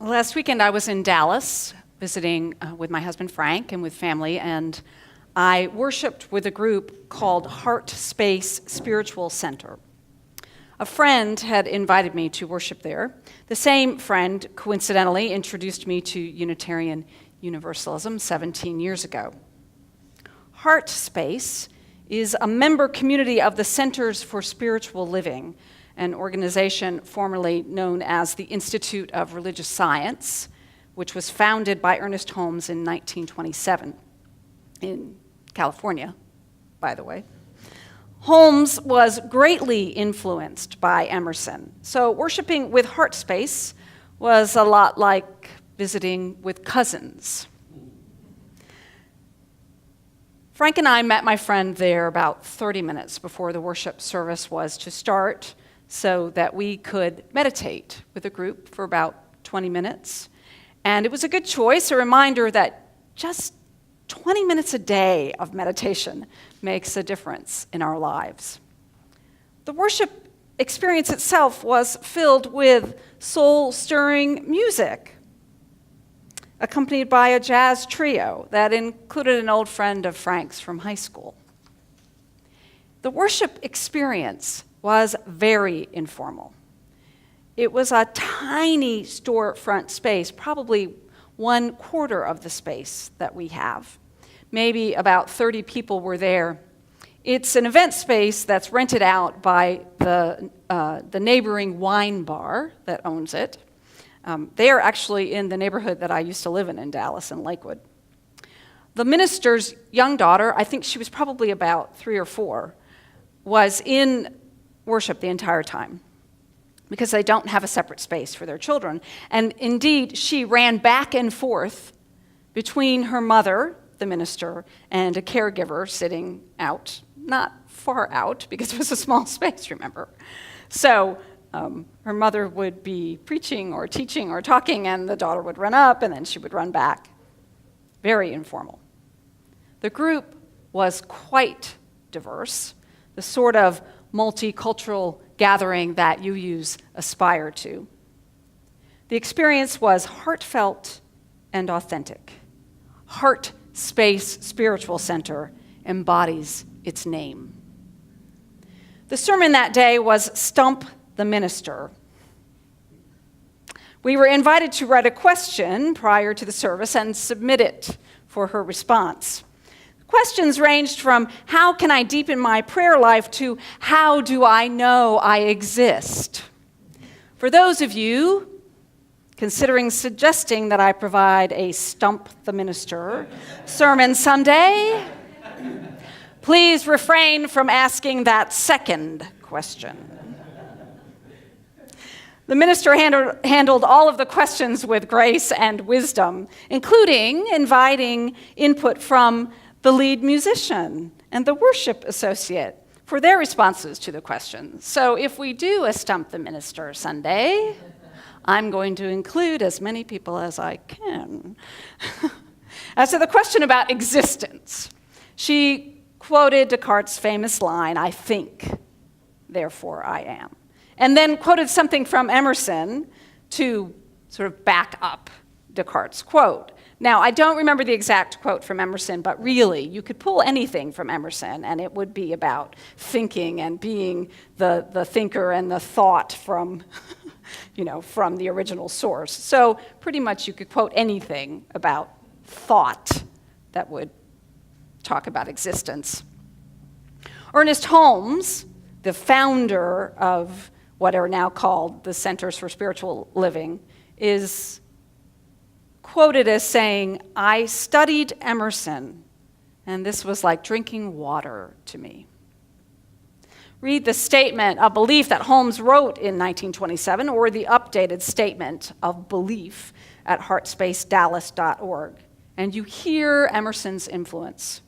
Last weekend I was in Dallas visiting with my husband Frank and with family, and I worshiped with a group called Heart Space Spiritual Center. A friend had invited me to worship there. The same friend, coincidentally, introduced me to Unitarian Universalism 17 years ago. Heart Space is a member community of the Centers for Spiritual Living, an organization formerly known as the Institute of Religious Science, which was founded by Ernest Holmes in 1927 in California, by the way. Holmes was greatly influenced by Emerson, so worshiping with Heart Space was a lot like visiting with cousins. Frank and I met my friend there about 30 minutes before the worship service was to start so that we could meditate with a group for about 20 minutes. And it was a good choice, a reminder that just 20 minutes a day of meditation makes a difference in our lives. The worship experience itself was filled with soul-stirring music, accompanied by a jazz trio that included an old friend of Frank's from high school. The worship experience was very informal. It was a tiny storefront space, probably 1/4 of the space that we have. Maybe about 30 people were there. It's an event space that's rented out by the neighboring wine bar that owns it. They are actually in the neighborhood that I used to live in Dallas and Lakewood. The minister's young daughter, I think she was probably about 3 or 4, was in worship the entire time because they don't have a separate space for their children. And indeed, she ran back and forth between her mother, the minister, and a caregiver sitting out, not far out because it was a small space, remember. So her mother would be preaching or teaching or talking, and the daughter would run up, and then she would run back. Very informal. The group was quite diverse, the sort of multicultural gathering that UUs aspire to. The experience was heartfelt and authentic. Heart Space Spiritual Center embodies its name. The sermon that day was Stump the Minister. We were invited to write a question prior to the service and submit it for her response. Questions ranged from, how can I deepen my prayer life, to how do I know I exist? For those of you considering suggesting that I provide a Stump the Minister sermon someday, please refrain from asking that second question. The minister handled all of the questions with grace and wisdom, including inviting input from the lead musician and the worship associate for their responses to the questions. So if we do a Stump the Minister Sunday, I'm going to include as many people as I can. As to the question about existence, she quoted Descartes' famous line, "I think, therefore I am," and then quoted something from Emerson to sort of back up Descartes' quote. Now, I don't remember the exact quote from Emerson, but really, you could pull anything from Emerson, and it would be about thinking and being the thinker and the thought from, from the original source. So pretty much you could quote anything about thought that would talk about existence. Ernest Holmes, the founder of what are now called the Centers for Spiritual Living, is quoted as saying, "I studied Emerson, and this was like drinking water to me." Read the statement of belief that Holmes wrote in 1927, or the updated statement of belief at heartspacedallas.org, and you hear Emerson's influence.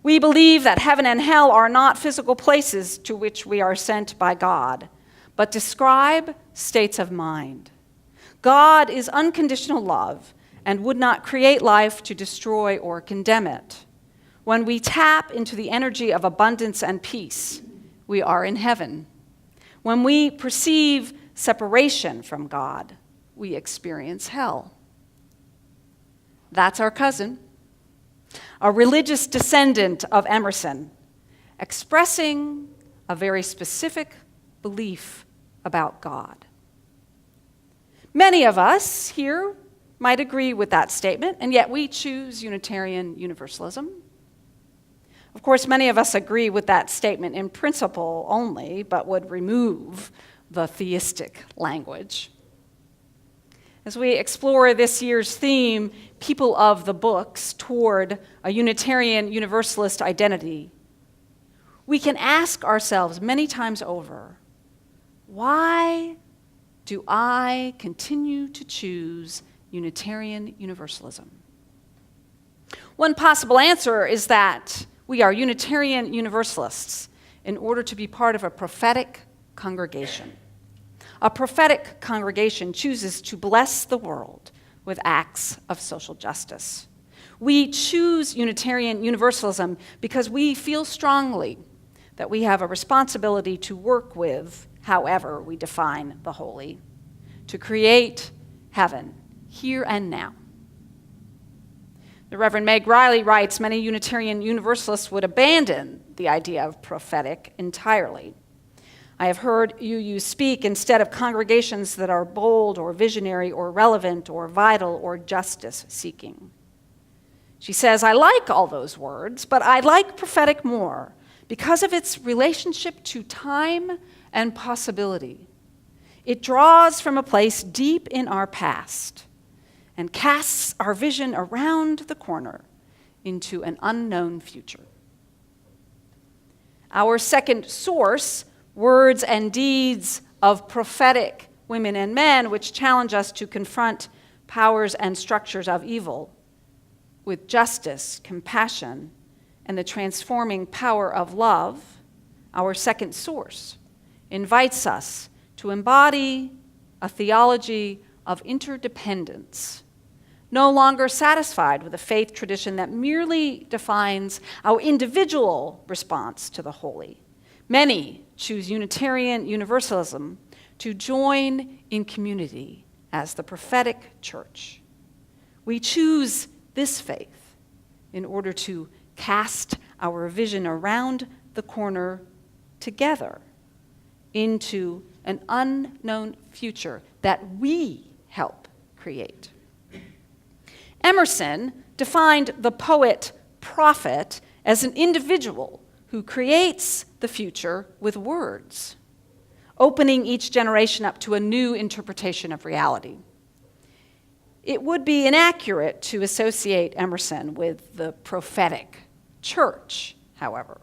"We believe that heaven and hell are not physical places to which we are sent by God, but describe states of mind. God is unconditional love and would not create life to destroy or condemn it. When we tap into the energy of abundance and peace, we are in heaven. When we perceive separation from God, we experience hell. That's our cousin, a religious descendant of Emerson, expressing a very specific belief about God. Many of us here might agree with that statement, and yet we choose Unitarian Universalism. Of course, many of us agree with that statement in principle only, but would remove the theistic language. As we explore this year's theme, People of the Books, toward a Unitarian Universalist identity, we can ask ourselves many times over, why do I continue to choose Unitarian Universalism? One possible answer is that we are Unitarian Universalists in order to be part of a prophetic congregation. A prophetic congregation chooses to bless the world with acts of social justice. We choose Unitarian Universalism because we feel strongly that we have a responsibility to work with, however we define the holy, to create heaven here and now. The Reverend Meg Riley writes, many Unitarian Universalists would abandon the idea of prophetic entirely. I have heard UU speak instead of congregations that are bold or visionary or relevant or vital or justice-seeking. She says, I like all those words, but I like prophetic more because of its relationship to time and possibility. It draws from a place deep in our past and casts our vision around the corner into an unknown future. Our second source, Words and Deeds of Prophetic Women and Men, which challenge us to confront powers and structures of evil with justice, compassion, and the transforming power of love, our second source, invites us to embody a theology of interdependence, no longer satisfied with a faith tradition that merely defines our individual response to the holy. Many choose Unitarian Universalism to join in community as the prophetic church. We choose this faith in order to cast our vision around the corner together into an unknown future that we help create. Emerson defined the poet-prophet as an individual who creates the future with words, opening each generation up to a new interpretation of reality. It would be inaccurate to associate Emerson with the prophetic church, however.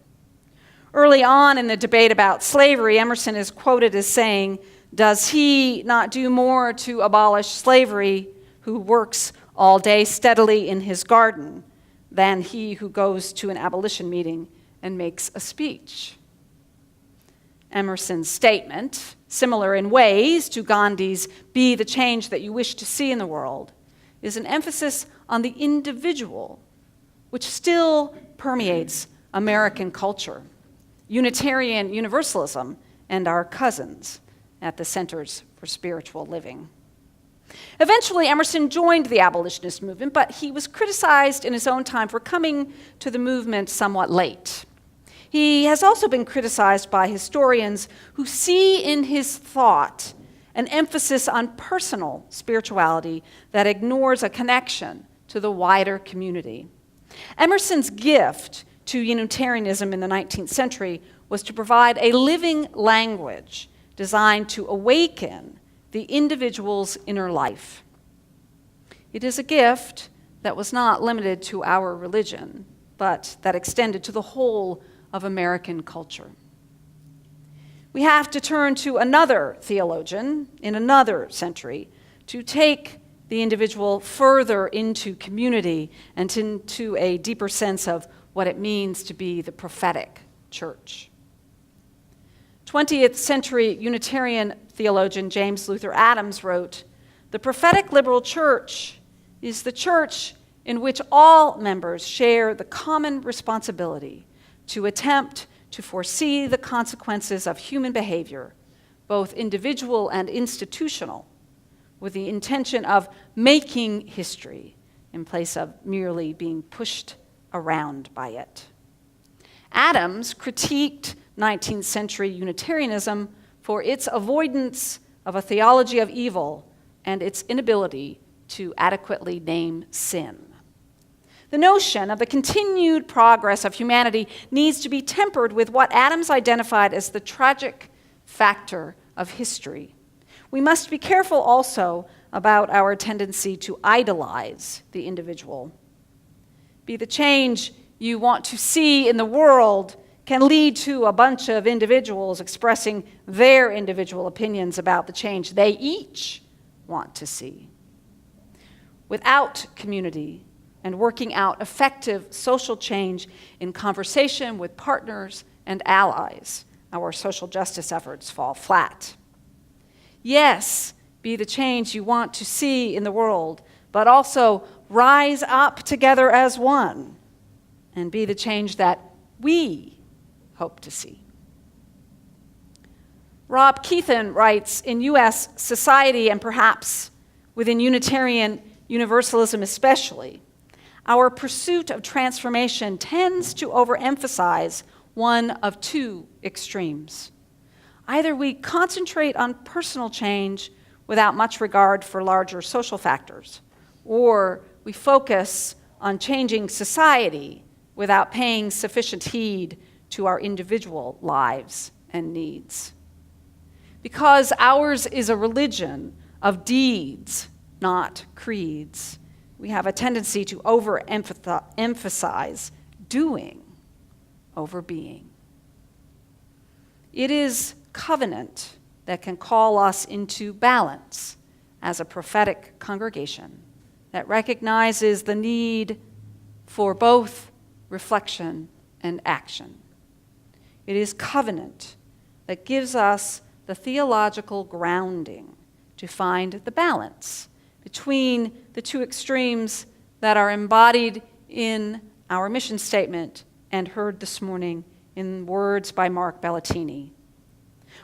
Early on in the debate about slavery, Emerson is quoted as saying, "Does he not do more to abolish slavery who works all day steadily in his garden than he who goes to an abolition meeting and makes a speech?" Emerson's statement, similar in ways to Gandhi's "be the change that you wish to see in the world," is an emphasis on the individual, which still permeates American culture. Unitarian Universalism and our cousins at the Centers for Spiritual Living. Eventually, Emerson joined the abolitionist movement, but he was criticized in his own time for coming to the movement somewhat late. He has also been criticized by historians who see in his thought an emphasis on personal spirituality that ignores a connection to the wider community. Emerson's gift to Unitarianism in the 19th century was to provide a living language designed to awaken the individual's inner life. It is a gift that was not limited to our religion, but that extended to the whole of American culture. We have to turn to another theologian in another century to take the individual further into community and into a deeper sense of what it means to be the prophetic church. 20th century Unitarian theologian James Luther Adams wrote, "The prophetic liberal church is the church in which all members share the common responsibility to attempt to foresee the consequences of human behavior, both individual and institutional, with the intention of making history in place of merely being pushed around by it. Adams critiqued 19th century Unitarianism for its avoidance of a theology of evil and its inability to adequately name sin. The notion of the continued progress of humanity needs to be tempered with what Adams identified as the tragic factor of history. We must be careful also about our tendency to idolize the individual. Be the change you want to see in the world can lead to a bunch of individuals expressing their individual opinions about the change they each want to see. Without community and working out effective social change in conversation with partners and allies, our social justice efforts fall flat. Yes, be the change you want to see in the world, but also rise up together as one and be the change that we hope to see. Rob Keithan writes, in U.S. society and perhaps within Unitarian Universalism especially, our pursuit of transformation tends to overemphasize one of two extremes. Either we concentrate on personal change without much regard for larger social factors, or we focus on changing society without paying sufficient heed to our individual lives and needs. Because ours is a religion of deeds, not creeds, we have a tendency to overemphasize doing over being. It is covenant that can call us into balance as a prophetic congregation that recognizes the need for both reflection and action. It is covenant that gives us the theological grounding to find the balance between the two extremes that are embodied in our mission statement and heard this morning in words by Mark Bellatini.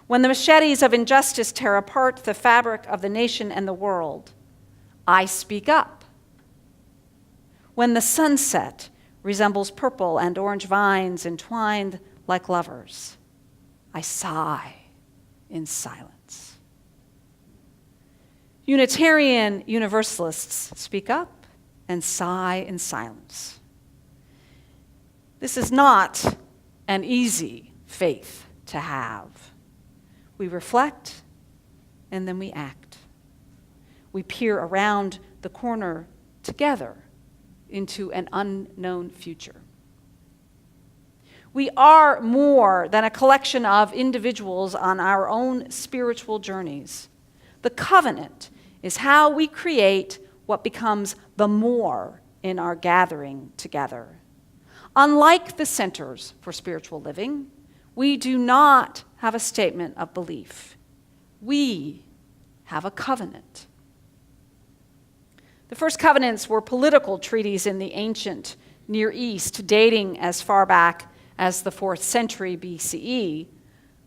When the machetes of injustice tear apart the fabric of the nation and the world, I speak up. When the sunset resembles purple and orange vines entwined like lovers, I sigh in silence. Unitarian Universalists speak up and sigh in silence. This is not an easy faith to have. We reflect and then we act. We peer around the corner together into an unknown future. We are more than a collection of individuals on our own spiritual journeys. The covenant is how we create what becomes the more in our gathering together. Unlike the Centers for Spiritual Living, we do not have a statement of belief. We have a covenant. The first covenants were political treaties in the ancient Near East, dating as far back as the 4th century BCE.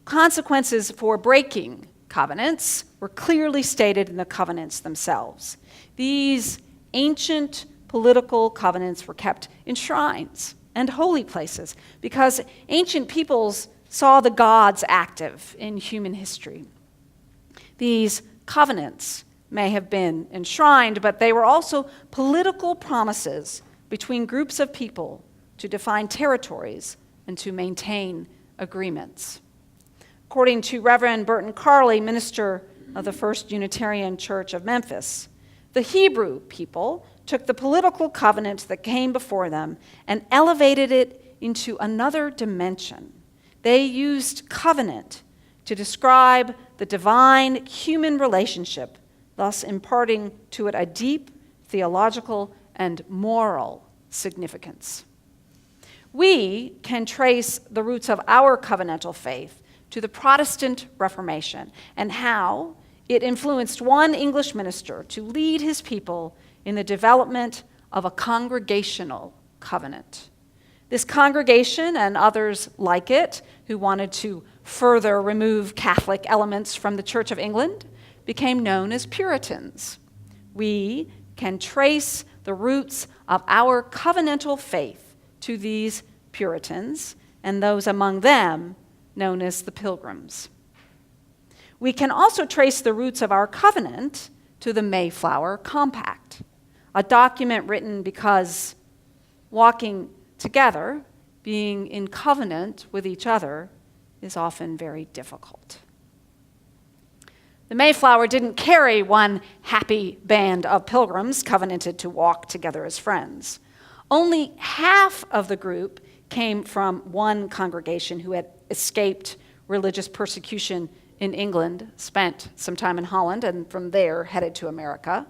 Consequences for breaking covenants were clearly stated in the covenants themselves. These ancient political covenants were kept in shrines and holy places because ancient peoples saw the gods active in human history. These covenants may have been enshrined, but they were also political promises between groups of people to define territories and to maintain agreements. According to Reverend Burton Carley, minister of the First Unitarian Church of Memphis, the Hebrew people took the political covenant that came before them and elevated it into another dimension. They used covenant to describe the divine human relationship, thus imparting to it a deep theological and moral significance. We can trace the roots of our covenantal faith to the Protestant Reformation and how it influenced one English minister to lead his people in the development of a congregational covenant. This congregation and others like it who wanted to further remove Catholic elements from the Church of England became known as Puritans. We can trace the roots of our covenantal faith to these Puritans and those among them known as the Pilgrims. We can also trace the roots of our covenant to the Mayflower Compact, a document written because walking together, being in covenant with each other, is often very difficult. The Mayflower didn't carry one happy band of pilgrims covenanted to walk together as friends. Only half of the group came from one congregation who had escaped religious persecution in England, spent some time in Holland, and from there headed to America.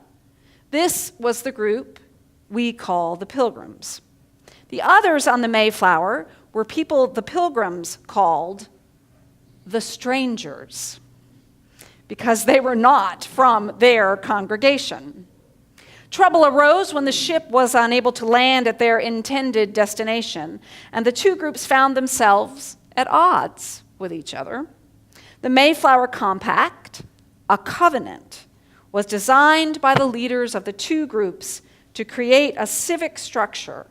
This was the group we call the Pilgrims. The others on the Mayflower were people the Pilgrims called the strangers, because they were not from their congregation. Trouble arose when the ship was unable to land at their intended destination, and the two groups found themselves at odds with each other. The Mayflower Compact, a covenant, was designed by the leaders of the two groups to create a civic structure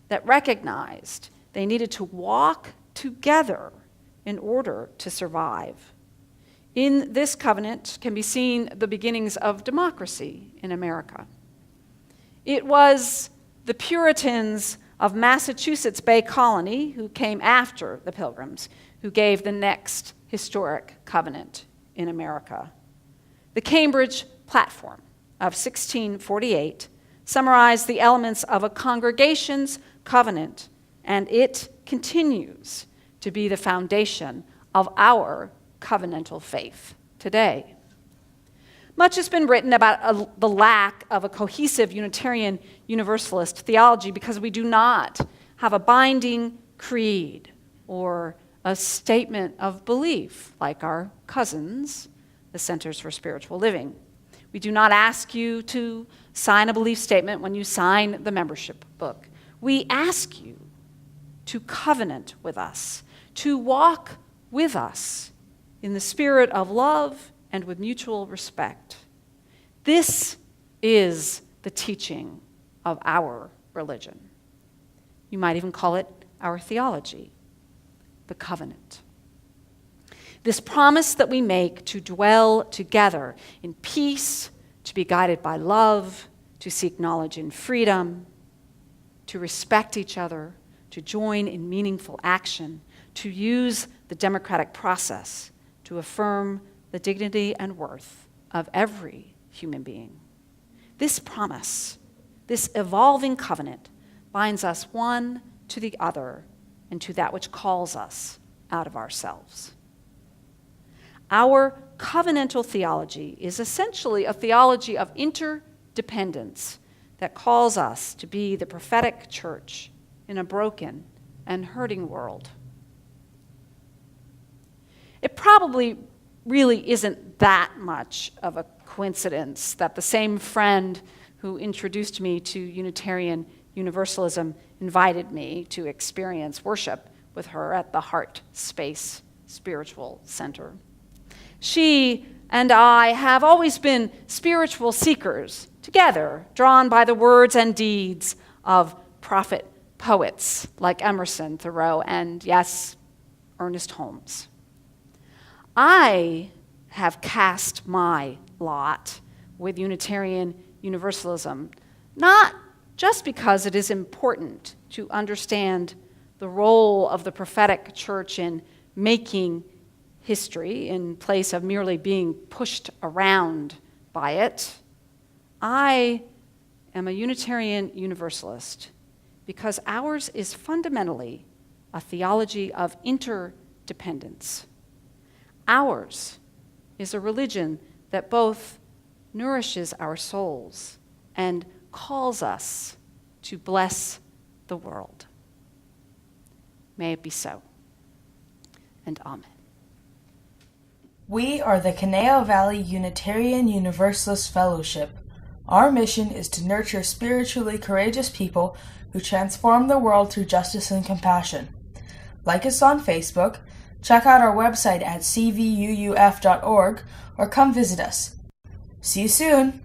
that recognized they needed to walk together in order to survive. In this covenant can be seen the beginnings of democracy in America. It was the Puritans of Massachusetts Bay Colony who came after the Pilgrims, who gave the next historic covenant in America. The Cambridge Platform of 1648 summarized the elements of a congregation's covenant, and it continues to be the foundation of our covenantal faith today. Much has been written about the lack of a cohesive Unitarian Universalist theology because we do not have a binding creed or a statement of belief like our cousins, the Centers for Spiritual Living. We do not ask you to sign a belief statement when you sign the membership book. We ask you to covenant with us, to walk with us in the spirit of love and with mutual respect. This is the teaching of our religion. You might even call it our theology, the covenant. This promise that we make to dwell together in peace, to be guided by love, to seek knowledge in freedom, to respect each other, to join in meaningful action, to use the democratic process to affirm the dignity and worth of every human being. This promise, this evolving covenant, binds us one to the other and to that which calls us out of ourselves. Our covenantal theology is essentially a theology of interdependence that calls us to be the prophetic church in a broken and hurting world. It probably really isn't that much of a coincidence that the same friend who introduced me to Unitarian Universalism invited me to experience worship with her at the Heart Space Spiritual Center. She and I have always been spiritual seekers together, drawn by the words and deeds of prophet poets like Emerson, Thoreau, and yes, Ernest Holmes. I have cast my lot with Unitarian Universalism, not just because it is important to understand the role of the prophetic church in making history in place of merely being pushed around by it. I am a Unitarian Universalist because ours is fundamentally a theology of interdependence. Ours is a religion that both nourishes our souls and calls us to bless the world. May it be so, and amen. We are the Caneo Valley Unitarian Universalist Fellowship. Our mission is to nurture spiritually courageous people who transform the world through justice and compassion. Like us on Facebook, check out our website at CVUUF.org, or come visit us. See you soon!